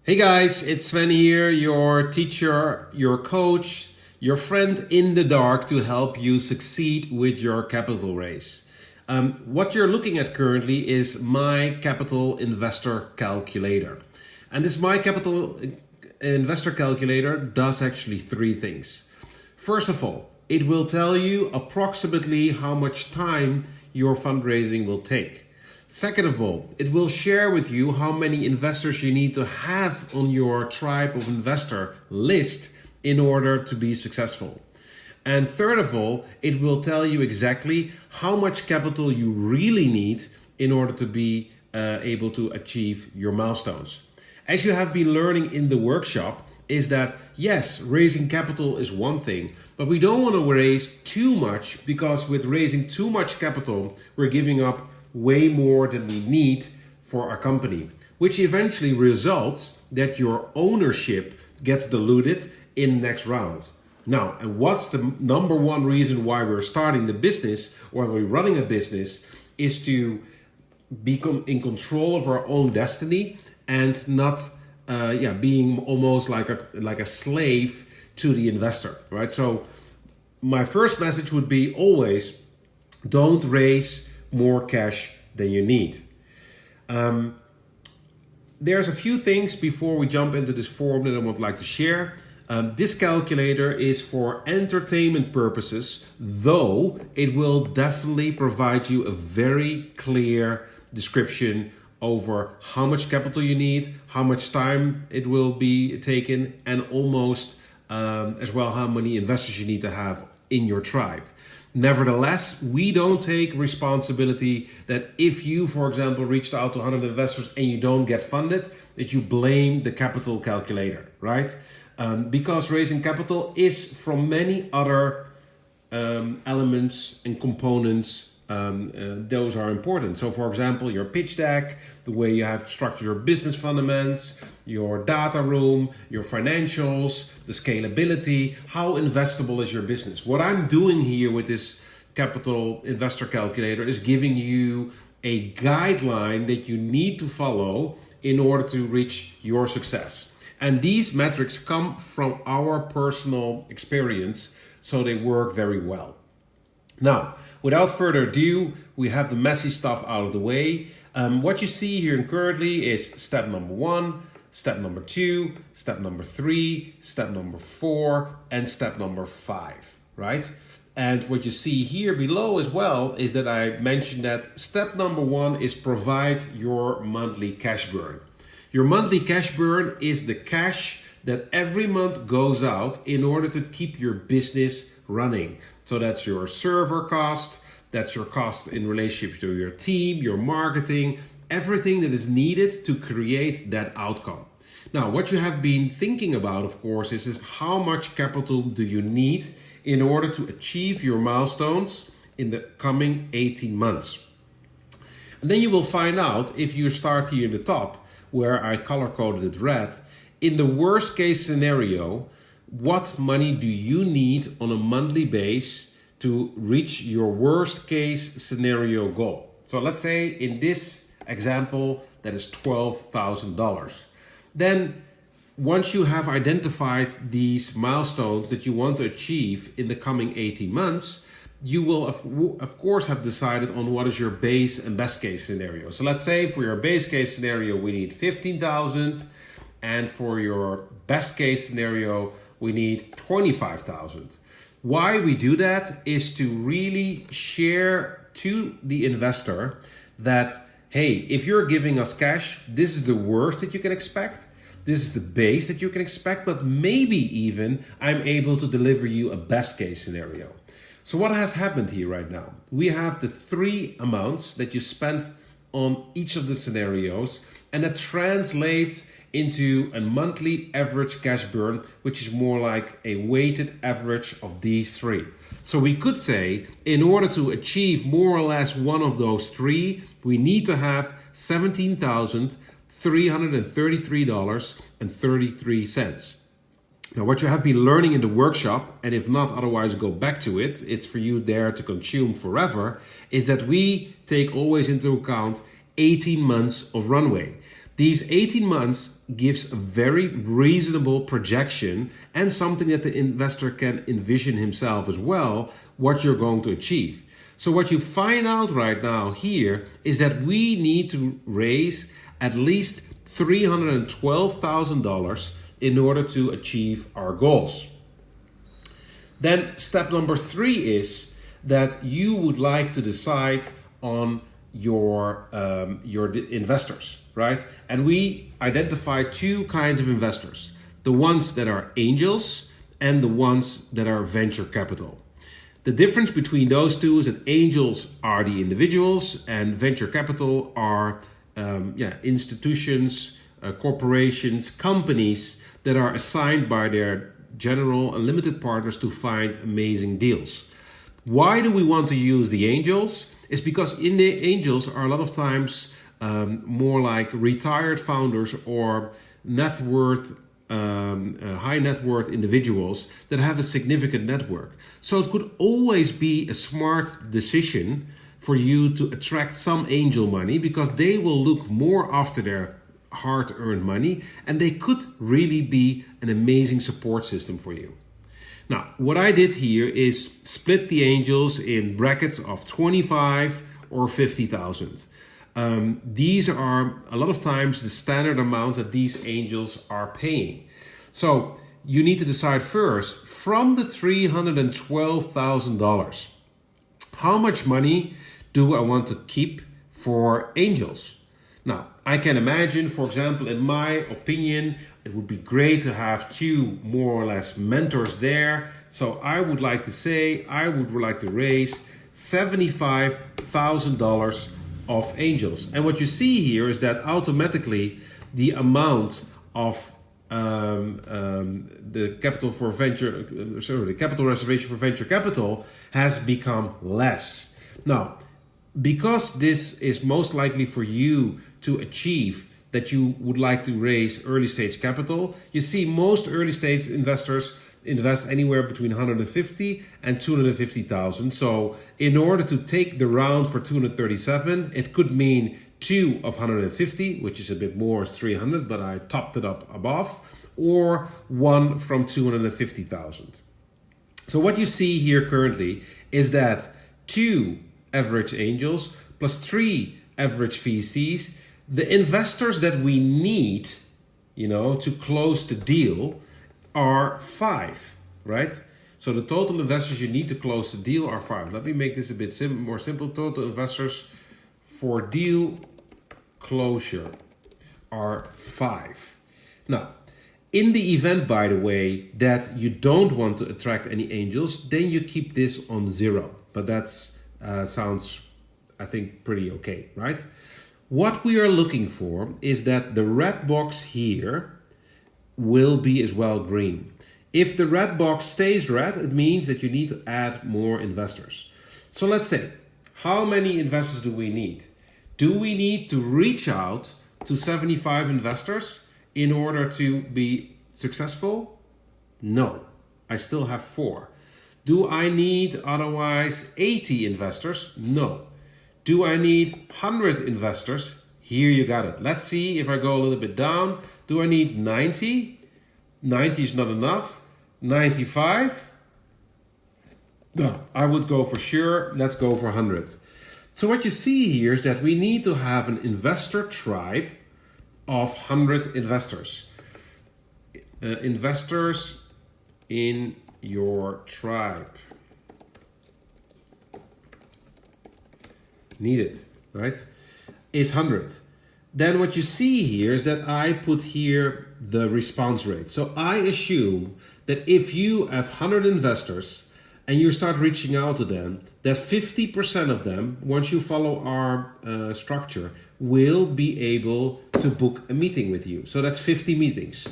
Hey guys, it's Sven here, your teacher, your coach, your friend in the dark to help you succeed with your capital raise. What you're looking at currently is my capital investor calculator. And this my capital investor calculator does actually three things. First of all, it will tell you approximately how much time your fundraising will take. Second of all, it will share with you how many investors you need to have on your tribe of investor list in order to be successful. And third of all, it will tell you exactly how much capital you really need in order to be able to achieve your milestones. As you have been learning in the workshop, is that yes, raising capital is one thing, but we don't want to raise too much, because with raising too much capital, we're giving up way more than we need for our company, which eventually results that your ownership gets diluted in the next round. Now, and what's the number one reason why we're starting the business or we're running a business is to become in control of our own destiny and not being almost like a slave to the investor, right? So my first message would be always don't raise more cash than you need. There's a few things before we jump into this form that I would like to share. This calculator is for entertainment purposes, though it will definitely provide you a very clear description over how much capital you need, how much time it will be taken, and almost as well how many investors you need to have in your tribe. Nevertheless, we don't take responsibility that if you, for example, reached out to 100 investors and you don't get funded, that you blame the capital calculator, right? Because raising capital is from many other elements and components. Those are important. So for example, your pitch deck, the way you have structured your business fundamentals, your data room, your financials, the scalability, how investable is your business. What I'm doing here with this capital investor calculator is giving you a guideline that you need to follow in order to reach your success. And these metrics come from our personal experience, so they work very well. Now, without further ado, we have the messy stuff out of the way. What you see here currently is step number 1, step number 2, step number 3, step number 4, and step number 5, right? And what you see here below as well is that I mentioned that step number 1 is provide your monthly cash burn. Your monthly cash burn is the cash that every month goes out in order to keep your business running. So that's your server cost, that's your cost in relationship to your team, your marketing, everything that is needed to create that outcome. Now, what you have been thinking about, of course, is how much capital do you need in order to achieve your milestones in the coming 18 months. And then you will find out, if you start here in the top, where I color-coded it red, in the worst case scenario, what money do you need on a monthly base to reach your worst case scenario goal? So let's say in this example, that is $12,000. Then once you have identified these milestones that you want to achieve in the coming 18 months, you will of course have decided on what is your base and best case scenario. So let's say for your base case scenario, we need 15,000. And for your best case scenario, we need 25,000. Why we do that is to really share to the investor that, hey, if you're giving us cash, this is the worst that you can expect. This is the base that you can expect, but maybe even I'm able to deliver you a best case scenario. So what has happened here right now? We have the 3 amounts that you spent on each of the scenarios, and that translates into a monthly average cash burn, which is more like a weighted average of these 3. So we could say, in order to achieve more or less one of those 3, we need to have $17,333.33. Now, what you have been learning in the workshop, and if not, otherwise go back to it, it's for you there to consume forever, is that we take always into account 18 months of runway. These 18 months gives a very reasonable projection and something that the investor can envision himself as well, what you're going to achieve. So what you find out right now here is that we need to raise at least $312,000 in order to achieve our goals. Then step number 3 is that you would like to decide on your investors, right? And we identify 2 kinds of investors: the ones that are angels and the ones that are venture capital. The difference between those 2 is that angels are the individuals and venture capital are institutions, corporations, companies that are assigned by their general and limited partners to find amazing deals. Why do we want to use the angels? It's because in the angels are a lot of times more like retired founders or high net worth individuals that have a significant network. So it could always be a smart decision for you to attract some angel money, because they will look more after their hard-earned money and they could really be an amazing support system for you. Now, what I did here is split the angels in brackets of 25 or 50,000. These are a lot of times the standard amount that these angels are paying. So you need to decide first, from the $312,000, how much money do I want to keep for angels? Now, I can imagine, for example, in my opinion, it would be great to have 2 more or less mentors there. So I would like to say I would like to raise $75,000 of angels. And what you see here is that automatically the amount of the capital reservation for venture capital has become less. Now, because this is most likely for you to achieve that you would like to raise early stage capital, you see most early stage investors invest anywhere between 150 and 250,000. So in order to take the round for 237, it could mean 2 of 150, which is a bit more, 300, but I topped it up above, or 1 from 250,000. So what you see here currently is that 2 average angels plus 3 average VCs, the investors that we need, to close the deal are 5, right? So the total investors you need to close the deal are 5. Let me make this a bit more simple. Total investors for deal closure are 5. Now, in the event, by the way, that you don't want to attract any angels, then you keep this on 0. But that's sounds, I think, pretty okay, right? What we are looking for is that the red box here will be as well green. If the red box stays red, it means that you need to add more investors. So let's say, how many investors do we need? Do we need to reach out to 75 investors in order to be successful? No, I still have 4. Do I need otherwise 80 investors? No. Do I need 100 investors? Here you got it. Let's see if I go a little bit down. Do I need 90? 90 is not enough. 95? No, I would go for sure. Let's go for 100. So what you see here is that we need to have an investor tribe of 100 investors. Investors in your tribe. Needed, right? Is 100. Then what you see here is that I put here the response rate. So I assume that if you have 100 investors and you start reaching out to them, that 50% of them, once you follow our structure, will be able to book a meeting with you. So that's 50 meetings.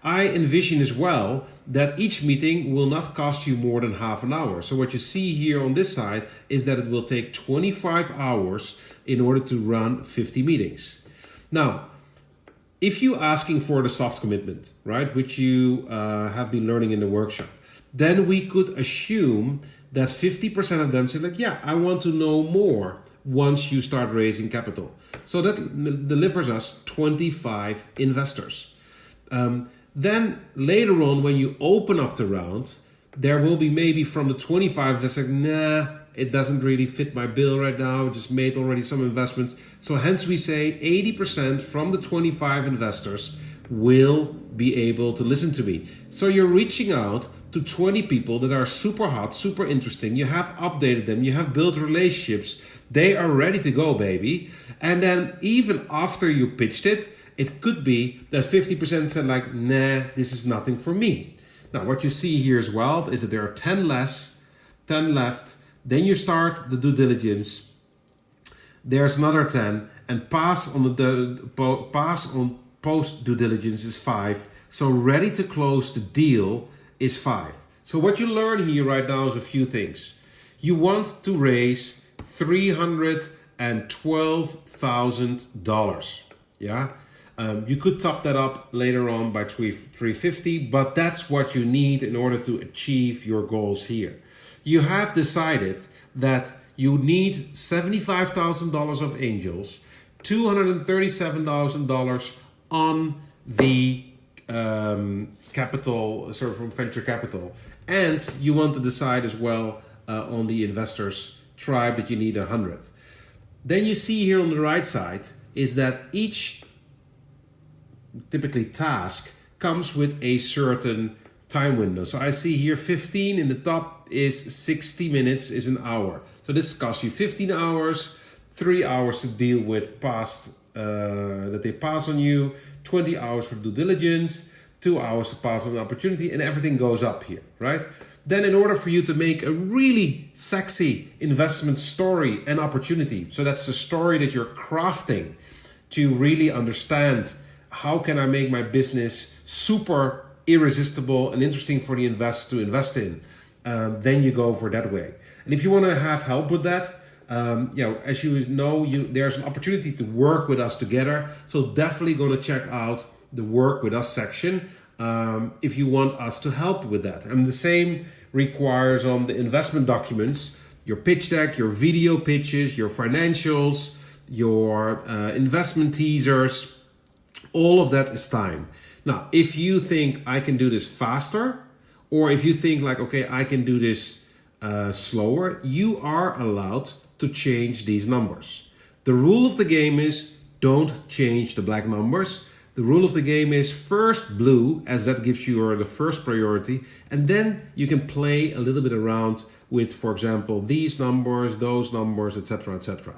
I envision as well that each meeting will not cost you more than half an hour. So what you see here on this side is that it will take 25 hours in order to run 50 meetings. Now, if you're asking for the soft commitment, right, which you have been learning in the workshop, then we could assume that 50% of them say like, yeah, I want to know more once you start raising capital. So that delivers us 25 investors. Then later on, when you open up the round, there will be maybe from the 25 that's like, nah, it doesn't really fit my bill right now. I just made already some investments. So hence we say 80% from the 25 investors will be able to listen to me. So you're reaching out to 20 people that are super hot, super interesting. You have updated them. You have built relationships. They are ready to go, baby. And then even after you pitched it, it could be that 50% said like, nah, this is nothing for me. Now, what you see here as well is that there are 10 left. Then you start the due diligence. There's another 10, and pass on post due diligence is 5. So ready to close the deal is 5. So what you learn here right now is a few things. You want to raise $312,000. Yeah. You could top that up later on by 350, but that's what you need in order to achieve your goals here. You have decided that you need $75,000 of angels, $237,000 on the capital, sort of from venture capital, and you want to decide as well on the investors tribe that you need 100. Then you see here on the right side is that each typically task comes with a certain time window. So I see here 15 in the top is 60 minutes is an hour. So this costs you 15 hours, 3 hours to deal with past that they pass on you, 20 hours for due diligence, 2 hours to pass on an opportunity, and everything goes up here, right? Then in order for you to make a really sexy investment story and opportunity, so that's the story that you're crafting to really understand how can I make my business super irresistible and interesting for the investor to invest in, then you go for that way. And if you want to have help with that, as you know, there's an opportunity to work with us together. So definitely go to check out the work with us section if you want us to help with that. And the same requires on the investment documents, your pitch deck, your video pitches, your financials, your investment teasers. All of that is time. Now, if you think I can do this faster, or if you think like, okay, I can do this slower, you are allowed to change these numbers. The rule of the game is don't change the black numbers. The rule of the game is first blue, as that gives you the first priority, and then you can play a little bit around with, for example, these numbers, those numbers, etc., etc.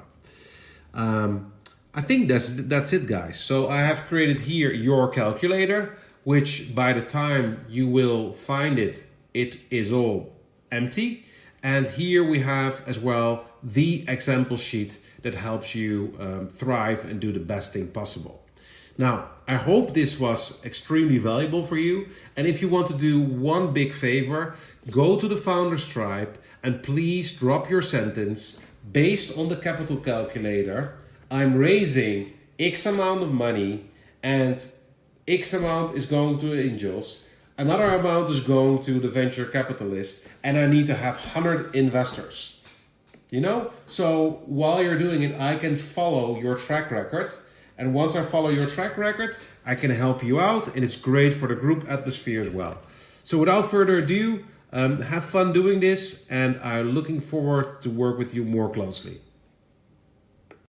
I think that's it, guys. So I have created here your calculator, which by the time you will find it, it is all empty. And here we have as well the example sheet that helps you thrive and do the best thing possible. Now, I hope this was extremely valuable for you. And if you want to do one big favor, go to the Founders Tribe and please drop your sentence based on the capital calculator. I'm raising X amount of money and X amount is going to angels. Another amount is going to the venture capitalist, and I need to have 100 investors. You know? So while you're doing it, I can follow your track record. And once I follow your track record, I can help you out, and it's great for the group atmosphere as well. So without further ado, have fun doing this, and I'm looking forward to work with you more closely.